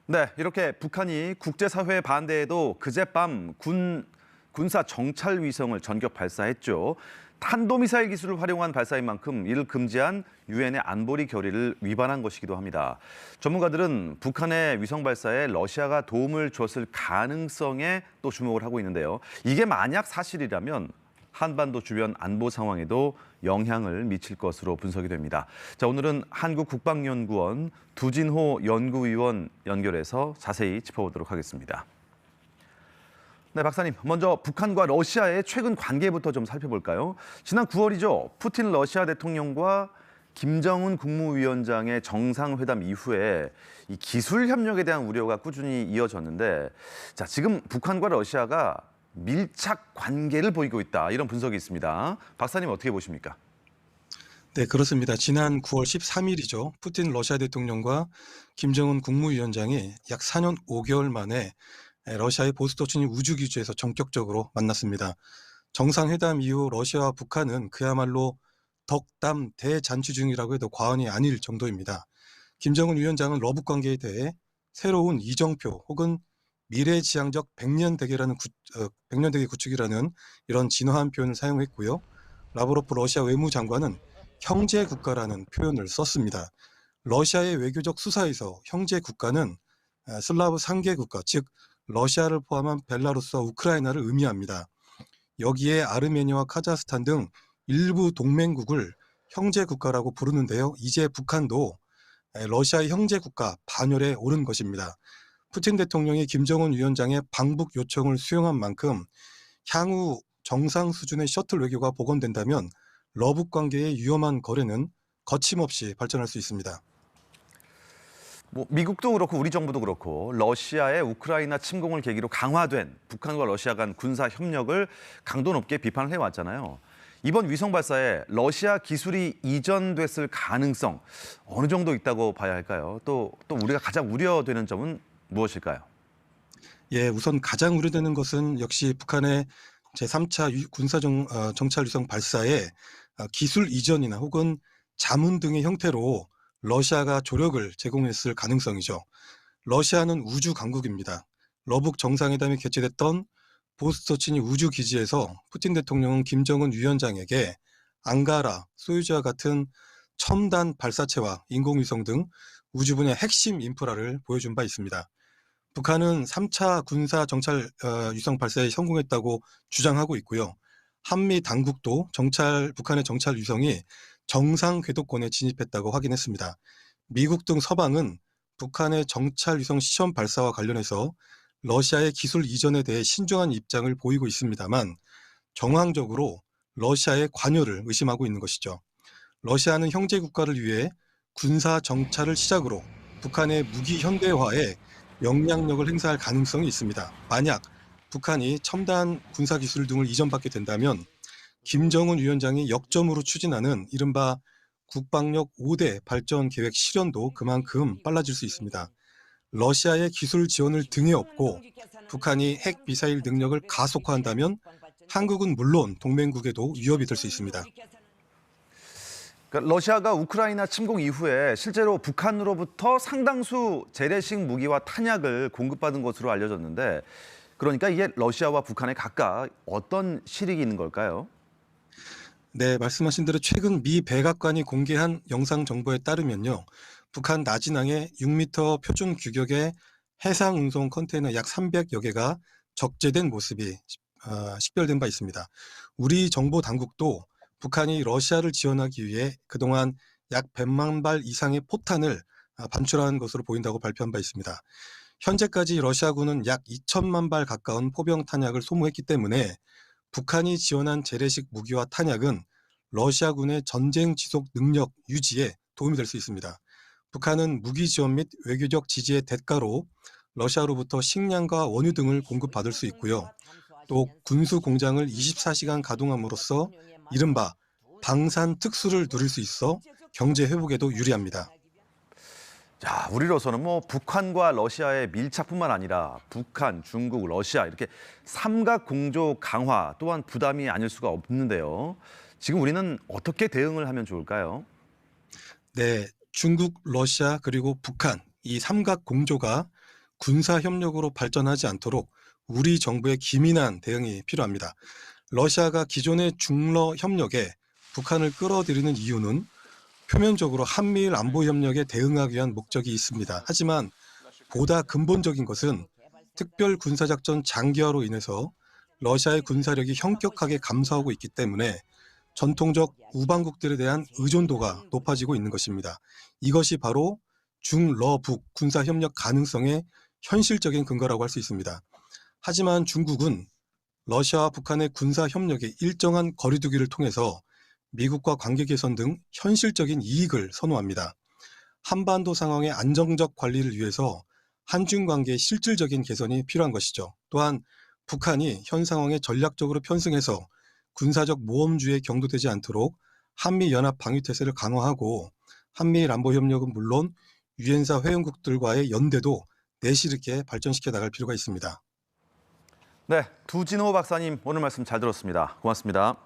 네, 이렇게 북한이 국제사회의 반대에도 그젯밤 군사 정찰 위성을 전격 발사했죠. 탄도미사일 기술을 활용한 발사인 만큼 이를 금지한 유엔의 안보리 결의를 위반한 것이기도 합니다. 전문가들은 북한의 위성 발사에 러시아가 도움을 줬을 가능성에 또 주목을 하고 있는데요. 이게 만약 사실이라면 한반도 주변 안보 상황에도 영향을 미칠 것으로 분석이 됩니다. 자, 오늘은 한국국방연구원 두진호 연구위원 연결해서 자세히 짚어보도록 하겠습니다. 네, 박사님, 먼저 북한과 러시아의 최근 관계부터 좀 살펴볼까요? 지난 9월이죠. 푸틴 러시아 대통령과 김정은 국무위원장의 정상회담 이후에 이 기술 협력에 대한 우려가 꾸준히 이어졌는데, 자, 지금 북한과 러시아가 밀착 관계를 보이고 있다, 이런 분석이 있습니다. 박사님 어떻게 보십니까? 네, 그렇습니다. 지난 9월 13일이죠. 푸틴 러시아 대통령과 김정은 국무위원장이 약 4년 5개월 만에 러시아의 보스토치니 우주기지에서 전격적으로 만났습니다. 정상회담 이후 러시아와 북한은 그야말로 덕담 대잔치 중이라고 해도 과언이 아닐 정도입니다. 김정은 위원장은 러북 관계에 대해 새로운 이정표 혹은 미래지향적 백년 대계 구축이라는 이런 진화한 표현을 사용했고요. 라브로프 러시아 외무장관은 형제 국가라는 표현을 썼습니다. 러시아의 외교적 수사에서 형제 국가는 슬라브 3개 국가, 즉 러시아를 포함한 벨라루스와 우크라이나를 의미합니다. 여기에 아르메니아와 카자흐스탄 등 일부 동맹국을 형제 국가라고 부르는데요. 이제 북한도 러시아의 형제 국가 반열에 오른 것입니다. 푸틴 대통령이 김정은 위원장의 방북 요청을 수용한 만큼 향후 정상 수준의 셔틀 외교가 복원된다면 러북 관계의 위험한 거래는 거침없이 발전할 수 있습니다. 미국도 그렇고 우리 정부도 그렇고 러시아의 우크라이나 침공을 계기로 강화된 북한과 러시아 간 군사 협력을 강도 높게 비판을 해왔잖아요. 이번 위성 발사에 러시아 기술이 이전됐을 가능성 어느 정도 있다고 봐야 할까요? 또 우리가 가장 우려되는 점은 무엇일까요? 예, 우선 가장 우려되는 것은 역시 북한의 제3차 정찰 위성 발사에 기술 이전이나 혹은 자문 등의 형태로 러시아가 조력을 제공했을 가능성이죠. 러시아는 우주 강국입니다. 러북 정상회담이 개최됐던 보스토치니 우주기지에서 푸틴 대통령은 김정은 위원장에게 앙가라, 소유주와 같은 첨단 발사체와 인공위성 등 우주 분야 핵심 인프라를 보여준 바 있습니다. 북한은 3차 군사 정찰 위성 발사에 성공했다고 주장하고 있고요. 한미 당국도 북한의 정찰 위성이 정상 궤도권에 진입했다고 확인했습니다. 미국 등 서방은 북한의 정찰 위성 시험 발사와 관련해서 러시아의 기술 이전에 대해 신중한 입장을 보이고 있습니다만 정황적으로 러시아의 관여를 의심하고 있는 것이죠. 러시아는 형제 국가를 위해 군사 정찰을 시작으로 북한의 무기 현대화에 영향력을 행사할 가능성이 있습니다. 만약 북한이 첨단 군사 기술 등을 이전받게 된다면 김정은 위원장이 역점으로 추진하는 이른바 국방력 5대 발전 계획 실현도 그만큼 빨라질 수 있습니다. 러시아의 기술 지원을 등에 업고 북한이 핵 미사일 능력을 가속화한다면 한국은 물론 동맹국에도 위협이 될 수 있습니다. 그러니까 러시아가 우크라이나 침공 이후에 실제로 북한으로부터 상당수 재래식 무기와 탄약을 공급받은 것으로 알려졌는데, 그러니까 이게 러시아와 북한에 각각 어떤 실익이 있는 걸까요? 네, 말씀하신 대로 최근 미 백악관이 공개한 영상 정보에 따르면요. 북한 나진항에 6m 표준 규격의 해상 운송 컨테이너 약 300여 개가 적재된 모습이 식별된 바 있습니다. 우리 정보 당국도 북한이 러시아를 지원하기 위해 그동안 약 100만 발 이상의 포탄을 반출한 것으로 보인다고 발표한 바 있습니다. 현재까지 러시아군은 약 2천만 발 가까운 포병 탄약을 소모했기 때문에 북한이 지원한 재래식 무기와 탄약은 러시아군의 전쟁 지속 능력 유지에 도움이 될 수 있습니다. 북한은 무기 지원 및 외교적 지지의 대가로 러시아로부터 식량과 원유 등을 공급받을 수 있고요. 또 군수 공장을 24시간 가동함으로써 이른바 방산 특수를 누릴 수 있어 경제 회복에도 유리합니다. 자, 우리로서는 북한과 러시아의 밀착뿐만 아니라 북한, 중국, 러시아 이렇게 삼각 공조 강화 또한 부담이 아닐 수가 없는데요. 지금 우리는 어떻게 대응을 하면 좋을까요? 네, 중국, 러시아 그리고 북한 이 삼각 공조가 군사 협력으로 발전하지 않도록 우리 정부의 기민한 대응이 필요합니다. 러시아가 기존의 중러 협력에 북한을 끌어들이는 이유는 표면적으로 한미일 안보 협력에 대응하기 위한 목적이 있습니다. 하지만 보다 근본적인 것은 특별 군사작전 장기화로 인해서 러시아의 군사력이 현격하게 감소하고 있기 때문에 전통적 우방국들에 대한 의존도가 높아지고 있는 것입니다. 이것이 바로 중러북 군사협력 가능성의 현실적인 근거라고 할 수 있습니다. 하지만 중국은 러시아와 북한의 군사협력에 일정한 거리두기를 통해서 미국과 관계 개선 등 현실적인 이익을 선호합니다. 한반도 상황의 안정적 관리를 위해서 한중 관계의 실질적인 개선이 필요한 것이죠. 또한 북한이 현 상황에 전략적으로 편승해서 군사적 모험주의에 경도되지 않도록 한미연합 방위태세를 강화하고 한미일 안보협력은 물론 유엔사 회원국들과의 연대도 내실 있게 발전시켜 나갈 필요가 있습니다. 네, 두진호 박사님 오늘 말씀 잘 들었습니다. 고맙습니다.